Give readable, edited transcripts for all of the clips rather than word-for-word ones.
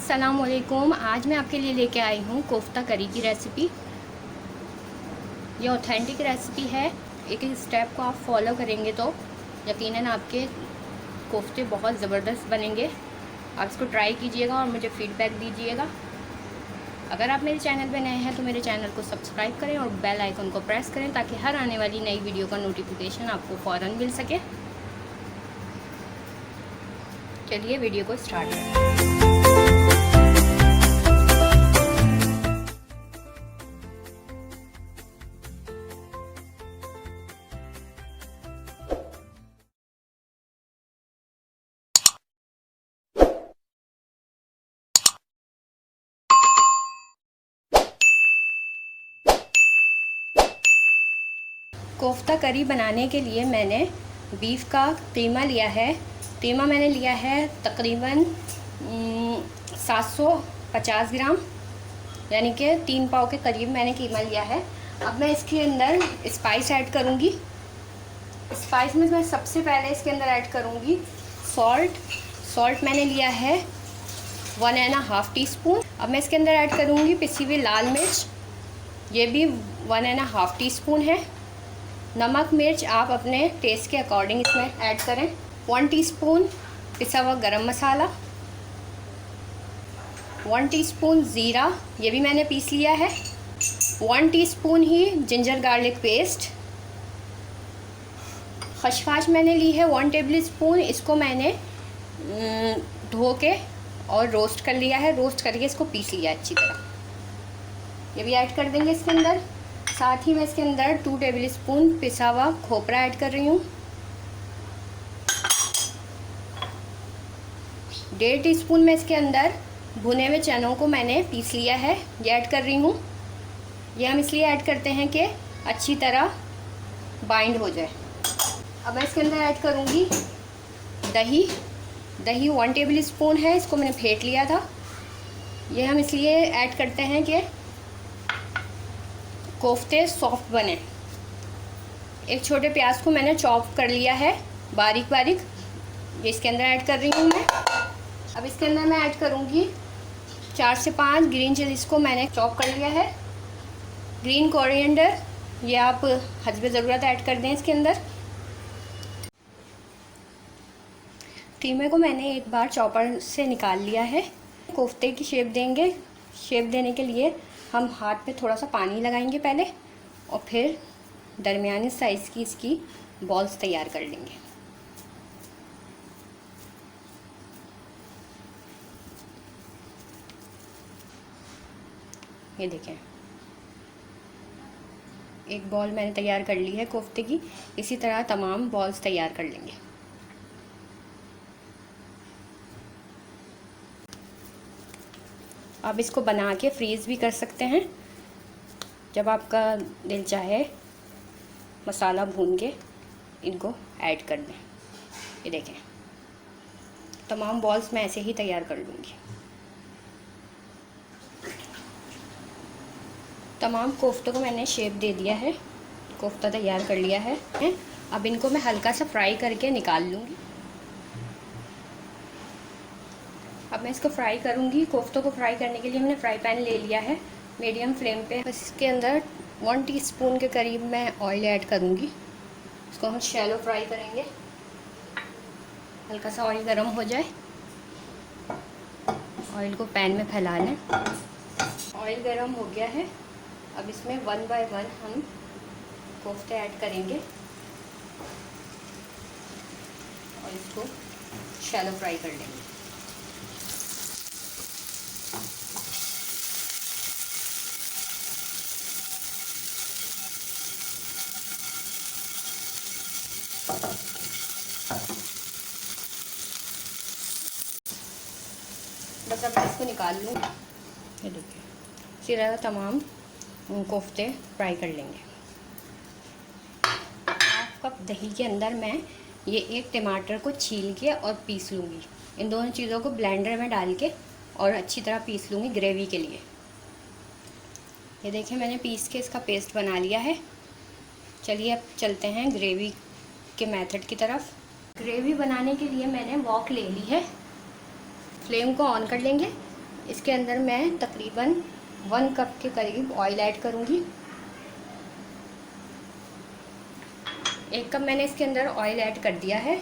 अस्सलामुअलैकुम। आज मैं आपके लिए लेके आई हूँ कोफ्ता करी की रेसिपी। ये ऑथेंटिक रेसिपी है। एक एक स्टेप को आप फॉलो करेंगे तो यकीनन आपके कोफ्ते बहुत ज़बरदस्त बनेंगे। आप इसको ट्राई कीजिएगा और मुझे फ़ीडबैक दीजिएगा। अगर आप मेरे चैनल पे नए हैं तो मेरे चैनल को सब्सक्राइब करें और बेल आइकन को प्रेस करें ताकि हर आने वाली नई वीडियो का नोटिफिकेशन आपको फ़ौरन मिल सके। चलिए वीडियो को स्टार्ट करें। कोफ्ता करी बनाने के लिए मैंने बीफ का कीमा लिया है। कीमा मैंने लिया है तकरीबन 750 ग्राम, यानी कि 3 पाव के करीब मैंने कीमा लिया है। अब मैं इसके अंदर स्पाइस ऐड करूँगी। स्पाइस में मैं सबसे पहले इसके अंदर ऐड करूँगी सॉल्ट मैंने लिया है 1.5 टीस्पून। अब मैं इसके अंदर ऐड करूँगी पिसी हुई लाल मिर्च, ये भी 1.5 टीस्पून है। नमक मिर्च आप अपने टेस्ट के अकॉर्डिंग इसमें ऐड करें। 1 टीस्पून पिसा हुआ गरम मसाला, 1 टीस्पून ज़ीरा, ये भी मैंने पीस लिया है। 1 टीस्पून ही जिंजर गार्लिक पेस्ट। खसखस मैंने ली है 1 टेबल स्पून। इसको मैंने धो के और रोस्ट कर लिया है। रोस्ट करके इसको पीस लिया अच्छी तरह। ये भी ऐड कर देंगे इसके अंदर। साथ ही मैं इसके अंदर 2 टेबल स्पून पिसा हुआ खोपरा ऐड कर रही हूँ। 1.5 टीस्पून में इसके अंदर भुने हुए चनों को मैंने पीस लिया है, ये ऐड कर रही हूँ। ये हम इसलिए ऐड करते हैं कि अच्छी तरह बाइंड हो जाए। अब मैं इसके अंदर ऐड करूँगी दही 1 टेबल स्पून है, इसको मैंने फेंट लिया था। ये हम इसलिए ऐड करते हैं कि कोफ्ते सॉफ्ट बने। एक छोटे प्याज को मैंने चॉप कर लिया है बारीक बारीक, ये इसके अंदर ऐड कर रही हूँ मैं। अब इसके अंदर मैं ऐड करूँगी 4 से 5 ग्रीन चिलीज़ को मैंने चॉप कर लिया है। ग्रीन कोरिएंडर, ये आप हस्बे ज़रूरत ऐड कर दें इसके अंदर। कीमे को मैंने एक बार चॉपर से निकाल लिया है। कोफ्ते की शेप देंगे। शेप देने के लिए हम हाथ पे थोड़ा सा पानी लगाएंगे पहले और फिर दरमियानी साइज़ की इसकी बॉल्स तैयार कर लेंगे। ये देखें, एक बॉल मैंने तैयार कर ली है कोफ्ते की। इसी तरह तमाम बॉल्स तैयार कर लेंगे। आप इसको बना के फ्रीज़ भी कर सकते हैं। जब आपका दिल चाहे मसाला भून के इनको ऐड कर दें। ये देखें, तमाम बॉल्स मैं ऐसे ही तैयार कर लूँगी। तमाम कोफ्तों को मैंने शेप दे दिया है, कोफ्ता तैयार कर लिया है। अब इनको मैं हल्का सा फ्राई करके निकाल लूँगी। अब मैं इसको फ्राई करूँगी। कोफ्तों को फ्राई करने के लिए हमने फ्राई पैन ले लिया है मीडियम फ्लेम पे। बस इसके अंदर 1 टीस्पून के करीब मैं ऑयल ऐड करूँगी। इसको हम शैलो फ्राई करेंगे। हल्का सा ऑयल गर्म हो जाए, ऑयल को पैन में फैला लें। ऑयल गर्म हो गया है। अब इसमें 1 बाय 1 हम कोफ्ते ऐड करेंगे और इसको शैलो फ्राई कर लेंगे। बस अब मैं इसको निकाल लूँ। ये देखिए, इसी तरह तमाम कोफ्ते फ्राई कर लेंगे। 1/2 कप दही के अंदर मैं ये एक टमाटर को छील के और पीस लूँगी। इन दोनों चीज़ों को ब्लेंडर में डाल के और अच्छी तरह पीस लूँगी ग्रेवी के लिए। ये देखिए, मैंने पीस के इसका पेस्ट बना लिया है। चलिए अब चलते हैं ग्रेवी के मेथड की तरफ। ग्रेवी बनाने के लिए मैंने वॉक ले ली है। फ्लेम को ऑन कर लेंगे इसके अंदर मैं तकरीबन 1 कप के करीब ऑयल ऐड करूँगी। 1 कप मैंने इसके अंदर ऑयल ऐड कर दिया है।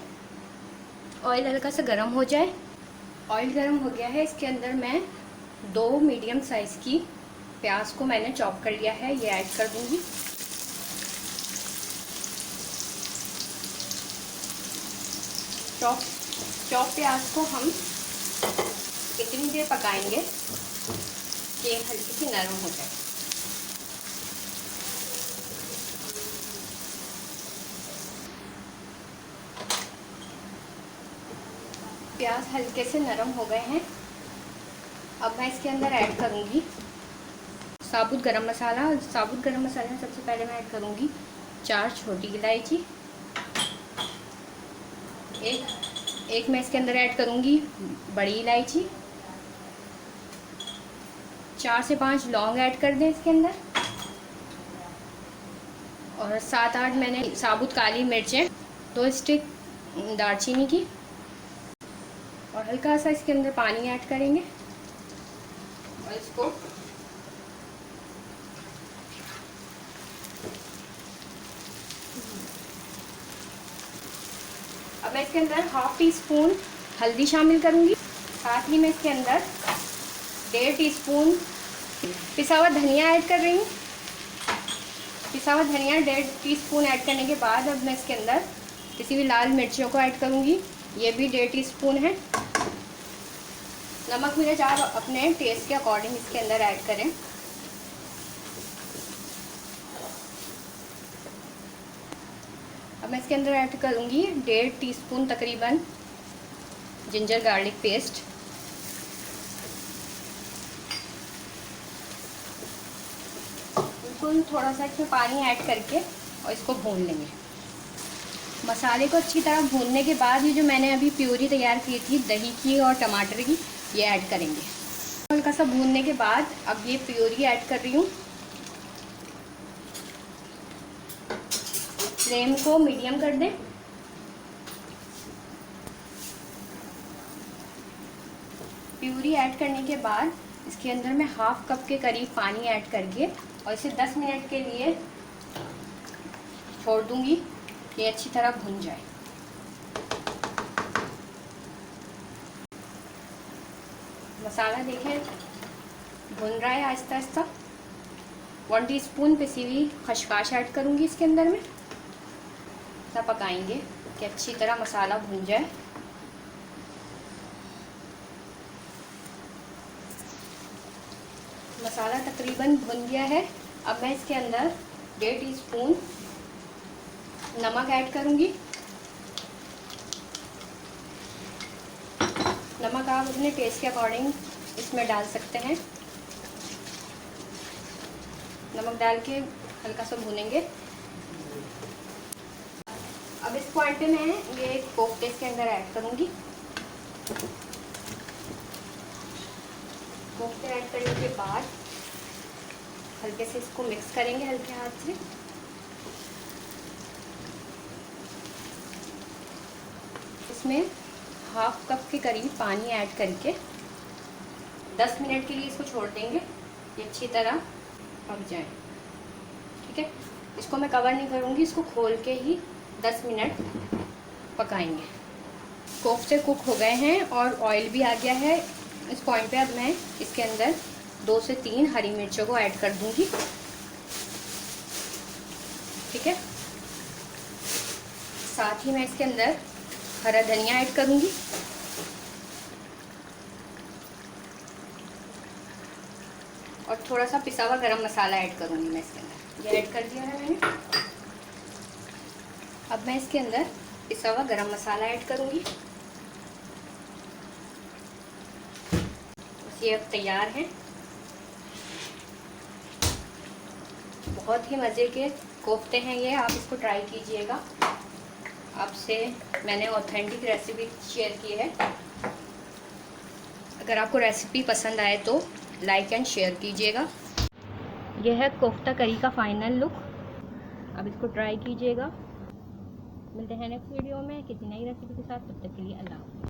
ऑयल हल्का सा गर्म हो जाए। ऑयल गर्म हो गया है, इसके अंदर मैं 2 मीडियम साइज़ की प्याज को मैंने चॉप कर लिया है, ये ऐड कर दूँगी। चॉप प्याज को हम इतनी देर पकाएंगे कि हल्की सी नरम हो जाए। प्याज हल्के से नरम हो गए हैं। अब मैं इसके अंदर ऐड करूँगी साबुत गरम मसाला। साबुत गरम मसाले में सबसे पहले मैं ऐड करूँगी 4 छोटी इलायची। एक मैं इसके अंदर ऐड करूँगी बड़ी इलायची। 4 से 5 लौंग ऐड कर दें इसके अंदर। और 7-8 मैंने साबुत काली मिर्चें, 2 स्टिक दालचीनी की। और हल्का सा इसके अंदर पानी ऐड करेंगे और इसको अब मैं इसके अंदर 1/2 टीस्पून हल्दी शामिल करूंगी। साथ ही मैं इसके अंदर 1.5 टीस्पून पिसा हुआ धनिया ऐड कर रही हूँ। पिसा हुआ धनिया 1.5 टीस्पून ऐड करने के बाद अब मैं इसके अंदर किसी भी लाल मिर्चियों को ऐड करूँगी, ये भी 1.5 टीस्पून है। नमक मिर्च आप अपने टेस्ट के अकॉर्डिंग इसके अंदर ऐड करें। अब मैं इसके अंदर ऐड करूँगी 1.5 टीस्पून तकरीबन जिंजर गार्लिक पेस्ट। बिल्कुल थोड़ा सा इसमें पानी ऐड करके और इसको भून लेंगे। मसाले को अच्छी तरह भूनने के बाद ये जो मैंने अभी प्यूरी तैयार की थी दही की और टमाटर की, ये ऐड करेंगे। हल्का सा भूनने के बाद अब ये प्यूरी ऐड कर रही हूँ। फ्लेम को मीडियम कर दें। प्यूरी ऐड करने के बाद इसके अंदर मैं 1/2 कप के करीब पानी ऐड करके और इसे 10 मिनट के लिए छोड़ दूंगी, ये अच्छी तरह भुन जाए। मसाला देखें भुन रहा है आहिस्ता आहिस्ता। 1 टीस्पून पिसी हुई खसखस ऐड करूंगी इसके अंदर में। तब पकाएंगे कि अच्छी तरह मसाला भुन जाए। मसाला तकरीबन भुन गया है। अब मैं इसके अंदर 1.5 टीस्पून नमक ऐड करूंगी। नमक आप अपने टेस्ट के अकॉर्डिंग इसमें डाल सकते हैं। नमक डाल के हल्का सा भूनेंगे। अब इस पॉइंट पे मैं ये कोफ्ते इसके अंदर ऐड करूंगी। कोफ्ते ऐड करने के बाद हल्के से इसको मिक्स करेंगे हल्के हाथ से। इसमें 1/2 कप के करीब पानी ऐड करके 10 मिनट के लिए इसको छोड़ देंगे, ये अच्छी तरह पक जाए। ठीक है, इसको मैं कवर नहीं करूँगी, इसको खोल के ही 10 मिनट पकाएंगे। कोफ्ते कुक हो गए हैं और ऑयल भी आ गया है। इस पॉइंट पे अब मैं इसके अंदर 2 से 3 हरी मिर्चों को ऐड कर दूंगी। ठीक है, साथ ही मैं इसके अंदर हरा धनिया ऐड करूंगी। और थोड़ा सा पिसा हुआ गरम मसाला ऐड करूंगी मैं इसके अंदर। ये ऐड कर दिया है मैंने। अब मैं इसके अंदर पिसा हुआ गरम मसाला ऐड करूंगी। बस ये अब तैयार है। बहुत ही मज़े के कोफ्ते हैं ये, आप इसको ट्राई कीजिएगा। आपसे मैंने ऑथेंटिक रेसिपी शेयर की है। अगर आपको रेसिपी पसंद आए तो लाइक एंड शेयर कीजिएगा। यह है कोफ्ता करी का फाइनल लुक। अब इसको ट्राई कीजिएगा। मिलते हैं नेक्स्ट वीडियो में किसी नई रेसिपी के साथ। तब तक के लिए अल्लाह।